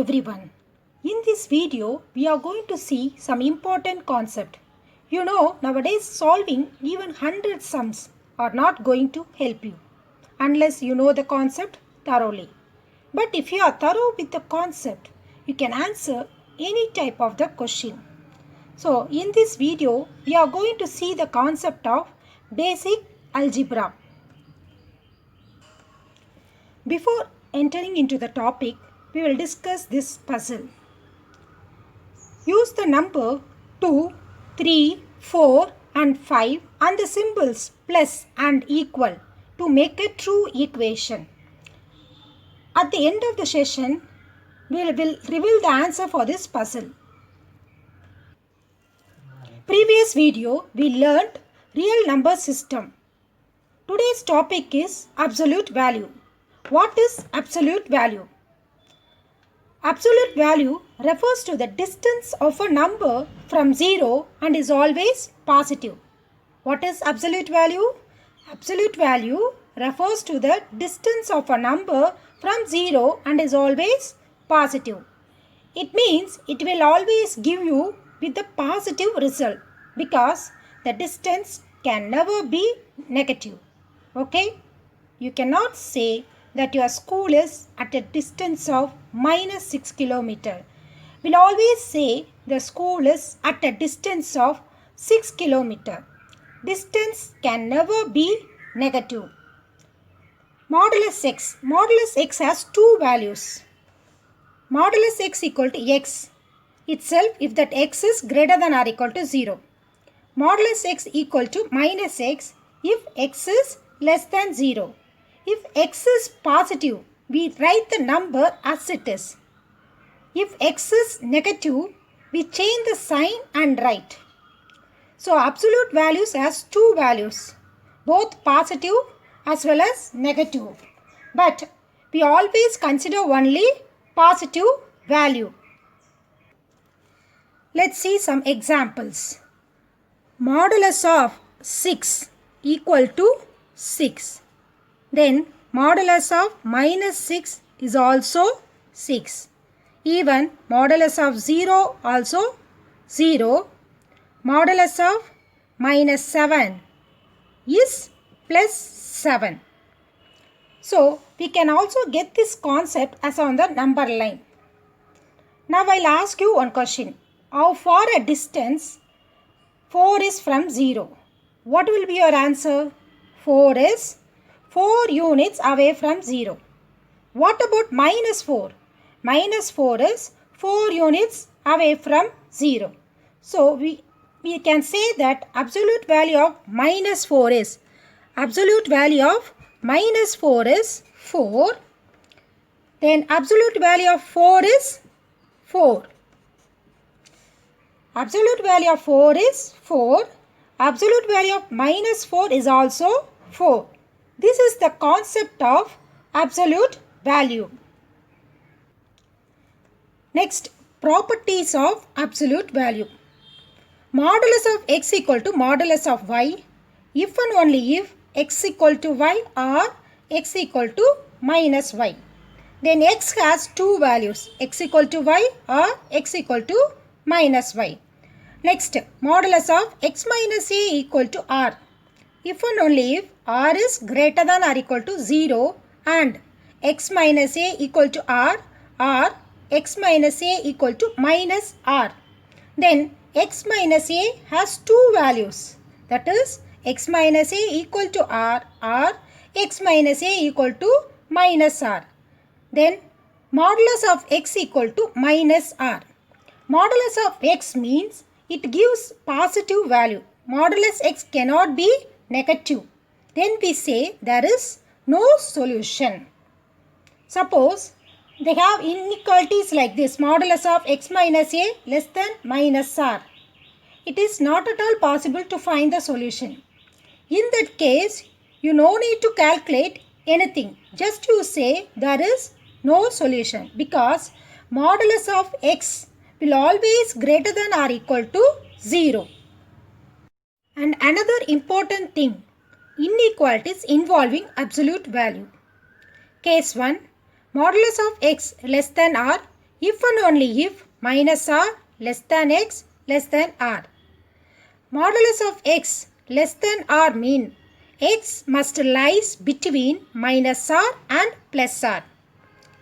everyone. In this video, we are going to see some important concept. You know, nowadays solving even 100 sums are not going to help you unless you know the concept thoroughly. But if you are thorough with the concept, you can answer any type of the question. So, in this video, we are going to see the concept of basic algebra. Before entering into the topic, we will discuss this puzzle. Use the number 2, 3, 4 and 5 and the symbols plus and equal to make a true equation. At the end of the session, we will reveal the answer for this puzzle. Previous video, we learned real number system. Today's topic is absolute value. What is absolute value? Absolute value refers to the distance of a number from 0 and is always positive. What is absolute value? Absolute value refers to the distance of a number from 0 and is always positive. It means it will always give you with the positive result because the distance can never be negative. Okay? You cannot say that your school is at a distance of minus 6 kilometers. We'll always say the school is at a distance of 6 kilometers. Distance can never be negative. Modulus x. Modulus x has two values. Modulus x equal to x itself if that x is greater than or equal to 0. Modulus x equal to minus x if x is less than 0. If x is positive, we write the number as it is. If x is negative, we change the sign and write. So, absolute values has two values, both positive as well as negative. But we always consider only positive value. Let's see some examples. Modulus of 6 equal to 6. Then modulus of minus 6 is also 6. Even modulus of 0 also 0. Modulus of minus 7 is plus 7. So, we can also get this concept as on the number line. Now, I'll ask you one question. How far a distance 4 is from 0? What will be your answer? 4 is 4 units away from 0. What about minus 4? Minus 4 is 4 units away from 0. So, we can say that absolute value of minus 4 is, absolute value of minus 4 is 4. Then absolute value of 4 is 4. Absolute value of 4 is 4. Absolute value of minus 4 is also 4. This is the concept of absolute value. Next, properties of absolute value. Modulus of x equal to modulus of y if and only if x equal to y or x equal to minus y. Then x has two values, x equal to y or x equal to minus y. Next, modulus of x minus a equal to r if and only if r is greater than or equal to 0 and x minus a equal to r or x minus a equal to minus r. Then x minus a has two values, that is x minus a equal to r or x minus a equal to minus r. Then modulus of x equal to minus r. Modulus of x means it gives positive value. Modulus x cannot be negative. Then we say there is no solution. Suppose they have inequalities like this, modulus of x minus a less than minus r. It is not at all possible to find the solution. In that case, you no need to calculate anything. Just you say there is no solution because modulus of x will always greater than or equal to 0. And another important thing, inequalities involving absolute value. Case 1. Modulus of x less than or if and only if minus r less than x less than r. Modulus of x less than r mean x must lies between minus r and plus r.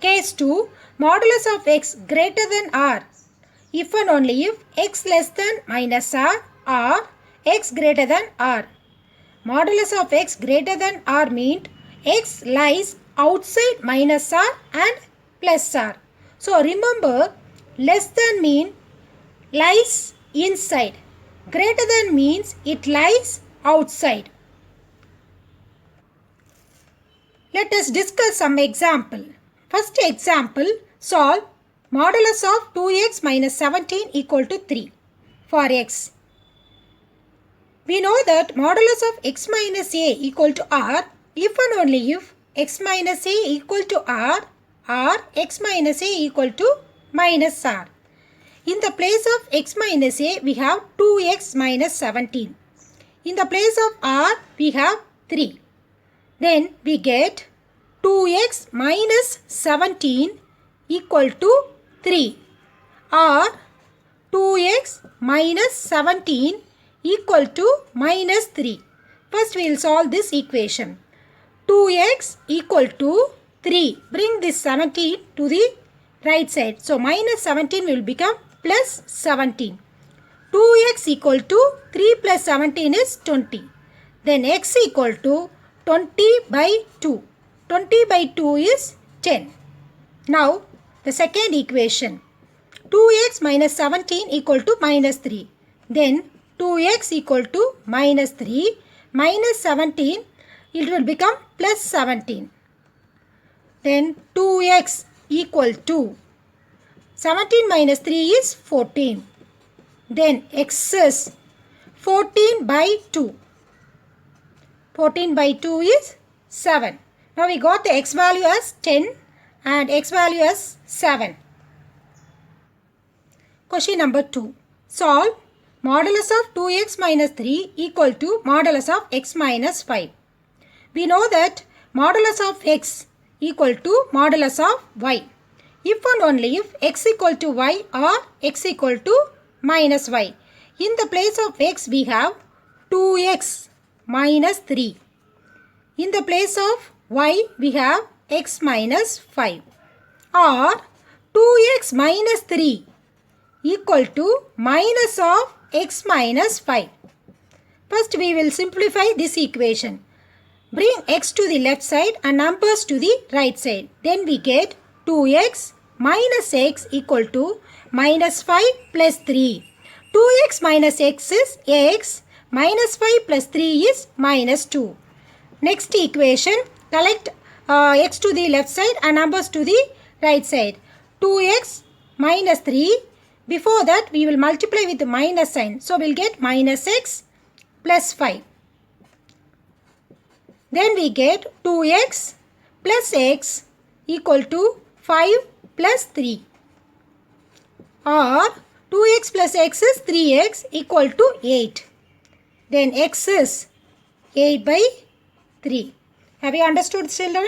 Case 2, modulus of x greater than r if and only if x less than minus r or x greater than r. Modulus of x greater than r means x lies outside minus r and plus r. So remember, less than mean lies inside. Greater than means it lies outside. Let us discuss some example. First example, solve modulus of 2x minus 17 equal to 3 for x. We know that modulus of x minus a equal to r if and only if x minus a equal to r or x minus a equal to minus r. In the place of x minus a, we have 2x minus 17. In the place of r, we have 3. Then we get 2x minus 17 equal to 3 or 2x minus 17 equal to minus 3. First we will solve this equation. 2x equal to 3. Bring this 17 to the right side. So minus 17 will become plus 17. 2x equal to 3 plus 17 is 20. Then x equal to 20 by 2. 20 by 2 is 10. Now the second equation. 2x minus 17 equal to minus 3. Then 2x equal to minus 3 minus 17, it will become plus 17. Then 2x equal to 17 minus 3 is 14. Then x is 14 by 2. 14 by 2 is 7. Now we got the x value as 10 and x value as 7. Question number 2. Solve modulus of 2x minus 3 equal to modulus of x minus 5. We know that modulus of x equal to modulus of y. If and only if x equal to y or x equal to minus y. In the place of x we have 2x minus 3. In the place of y we have x minus 5 or 2x minus 3 equal to minus of x minus 5. First we will simplify this equation. Bring x to the left side and numbers to the right side. Then we get 2x minus x equal to minus 5 plus 3. 2x minus x is x, minus 5 plus 3 is minus 2. Next equation, collect x to the left side and numbers to the right side. 2x minus 3, before that we will multiply with the minus sign. So we will get minus x plus 5. Then we get 2x plus x equal to 5 plus 3 or 2x plus x is 3x equal to 8. Then x is 8 by 3. Have you understood, children?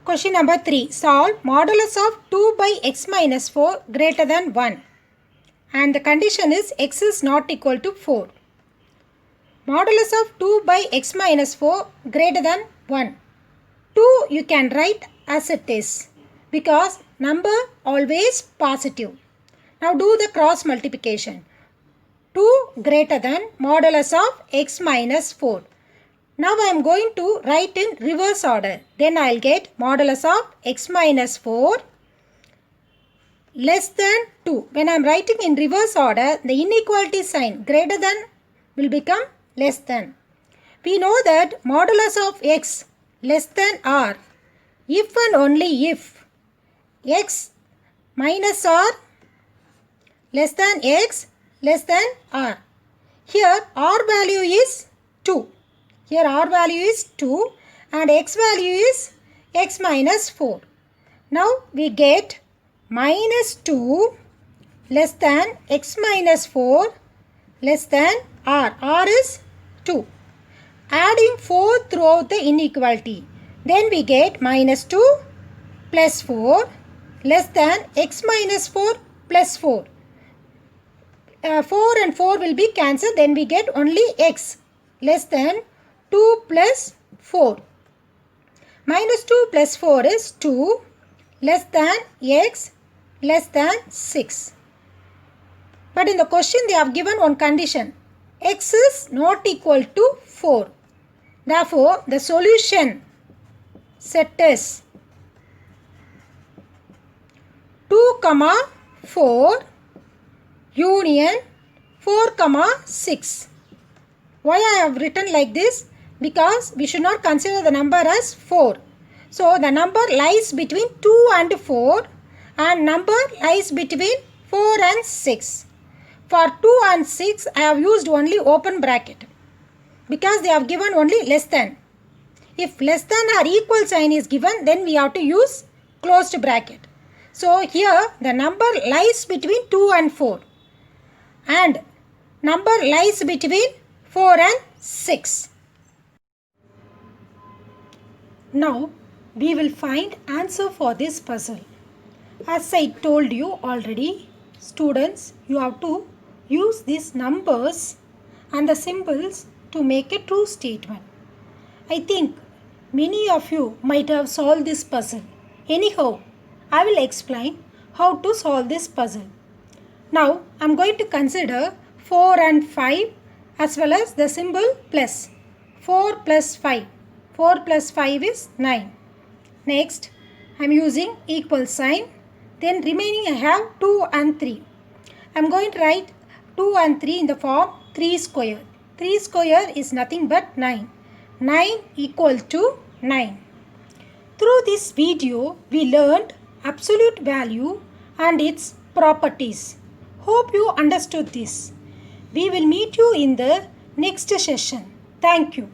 Question number 3. Solve modulus of 2 by x minus 4 greater than 1. And the condition is x is not equal to 4. Modulus of 2 by x minus 4 greater than 1. 2 you can write as it is because number always positive. Now do the cross multiplication. 2 greater than modulus of x minus 4. Now I am going to write in reverse order. Then I will get modulus of x minus 4 less than 2. When I am writing in reverse order, the inequality sign greater than will become less than. We know that modulus of x less than r if and only if x minus r less than x less than r. Here r value is 2. Here r value is 2 and x value is x minus 4. Now we get minus 2 less than x minus 4 less than r. R is 2. Adding 4 throughout the inequality. Then we get minus 2 plus 4 less than x minus 4 plus 4. 4 and 4 will be cancelled, then we get only x less than 2 plus 4. Minus 2 plus 4 is 2 less than x less than 6. But in the question they have given one condition. X is not equal to 4. Therefore, the solution set is 2, 4 union 4, 6. Why I have written like this? Because we should not consider the number as 4. So, the number lies between 2 and 4 and number lies between 4 and 6. For 2 and 6, I have used only open bracket because they have given only less than. If less than or equal sign is given, then we have to use closed bracket. So, here the number lies between 2 and 4 and number lies between 4 and 6. Now, we will find answer for this puzzle. As I told you already, students, you have to use these numbers and the symbols to make a true statement. I think many of you might have solved this puzzle. Anyhow, I will explain how to solve this puzzle. Now, I am going to consider 4 and 5 as well as the symbol plus. 4 plus 5. 4 plus 5 is 9. Next, I am using equal sign. Then remaining I have 2 and 3. I am going to write 2 and 3 in the form 3 square. 3 square is nothing but 9. 9 equal to 9. Through this video, we learned absolute value and its properties. Hope you understood this. We will meet you in the next session. Thank you.